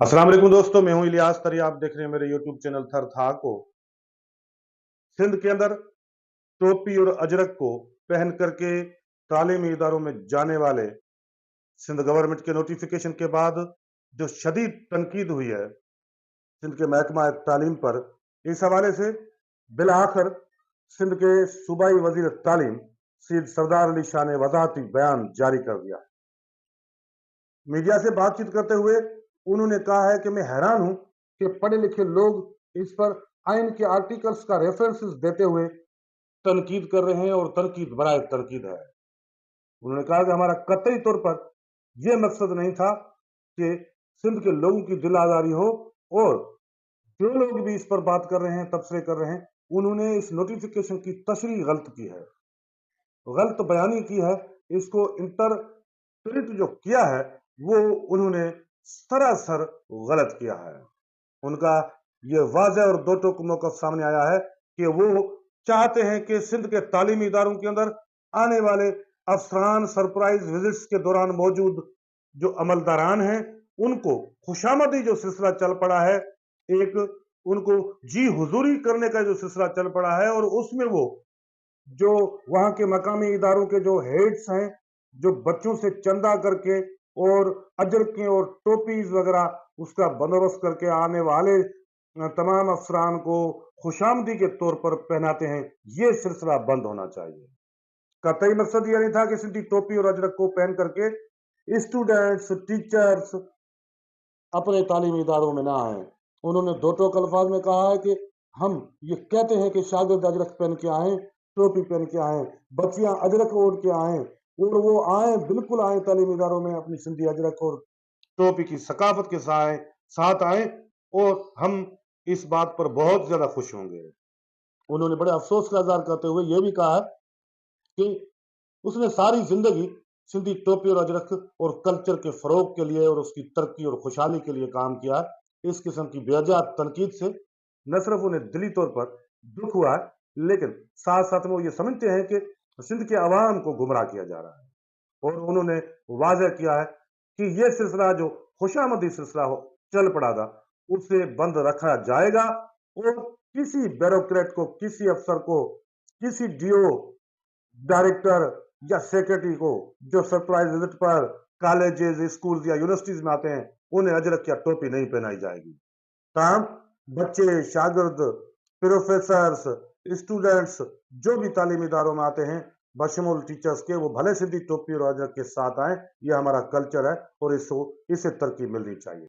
अस्सलाम वालेकुम दोस्तों, मैं हूं इलियास तरी। आप देख रहे हैं मेरे यूट्यूब चैनल थर था को। सिंध के अंदर टोपी और अजरक को पहन करके तालीमी इदारों में जाने वाले सिंध गवर्नमेंट के नोटिफिकेशन के बाद जो शदीद तनकीद हुई है सिंध के महकमा तालीम पर, इस हवाले से बिल आखिर सिंध के सूबाई वजीर तालीम सैयद सरदार अली शाह ने वजाहती बयान जारी कर दिया। मीडिया से बातचीत करते हुए उन्होंने कहा है कि मैं हैरान हूं कि पढ़े लिखे लोग इस पर आइन के आर्टिकल्स का रेफरेंसेस देते हुए तनकीद कर रहे हैं और तनकीद बराए तनकीद है। उन्होंने कहा कि हमारा कतई तौर पर यह मकसद नहीं था कि सिंध के लोगों की दिल आजारी हो, और जो लोग भी इस पर बात कर रहे हैं, तबसरे कर रहे हैं, उन्होंने इस नोटिफिकेशन की तशरीह गलत की है, गलत बयानी की है। इसको इंटरप्रेट जो किया है वो उन्होंने सरासर गलत किया है। उनका ये वाज़ेह और दो टोक मौक़िफ़ सामने आया है कि वो चाहते हैं कि सिंध के तालीमी इदारों के अंदर आने वाले अफसरान सरप्राइज विजिट्स के दौरान मौजूद जो अमलदारान हैं, उनको खुशामदी जो सिलसिला चल पड़ा है, एक उनको जी हुजूरी करने का जो सिलसिला चल पड़ा है, और उसमें वो जो वहां के मकामी इदारों के जो हेड्स हैं, जो बच्चों से चंदा करके और अजर के और टोपीज वगैरह उसका बंदोबस्त करके आने वाले तमाम अफसरान को खुशामदी के तौर पर पहनाते हैं, ये सिलसिला बंद होना चाहिए। कतई मकसद ये नहीं था कि सिंधी टोपी और अजरक को पहन करके स्टूडेंट्स, टीचर्स अपने तालीमी इदारों में ना आए। उन्होंने दो टोक अल्फाज में कहा है कि हम ये कहते हैं कि शागिर्द अजरक पहन के आए, टोपी पहन के आए, बच्चियां अजरक ओढ़ के आए, और वो आए, बिल्कुल आए तालीमी इदारों में अपनी सिंधी अजरक और टोपी की सकाफत के साथ आए, और हम इस बात पर बहुत ज्यादा खुश होंगे। उन्होंने बड़े अफसोस का इजहार करते हुए यह भी कहा है कि उसने सारी जिंदगी सिंधी टोपी और अजरक और कल्चर के फरोग के लिए और उसकी तरक्की और खुशहाली के लिए काम किया है। इस किस्म की बेवजह तनकीद से न सिर्फ उन्हें दिली तौर पर दुख हुआ है, लेकिन साथ साथ में वो ये समझते हैं कि सिंध के अवाम को गुमराह किया जा रहा है। और उन्होंने वाज़ेह किया है कि यह सिलसिला जो खुशामदी सिलसिला चल पड़ा था, उसे बंद रखा जाएगा, और किसी ब्यूरोक्रेट को, किसी अफसर को, किसी डीओ, डायरेक्टर या सेक्रेटरी को जो सरप्राइज विजिट पर कॉलेजेस, स्कूल या यूनिवर्सिटीज में आते हैं, उन्हें अजरक या टोपी नहीं पहनाई जाएगी। ताहम बच्चे, शागिर्द, प्रोफेसर्स, स्टूडेंट्स जो भी तालीमी इदारों में आते हैं, बशमूल टीचर्स के, वो भले सिंधी टोपी और अजरक के साथ आए। ये हमारा कल्चर है और इसको इसे तरक्की मिलनी चाहिए।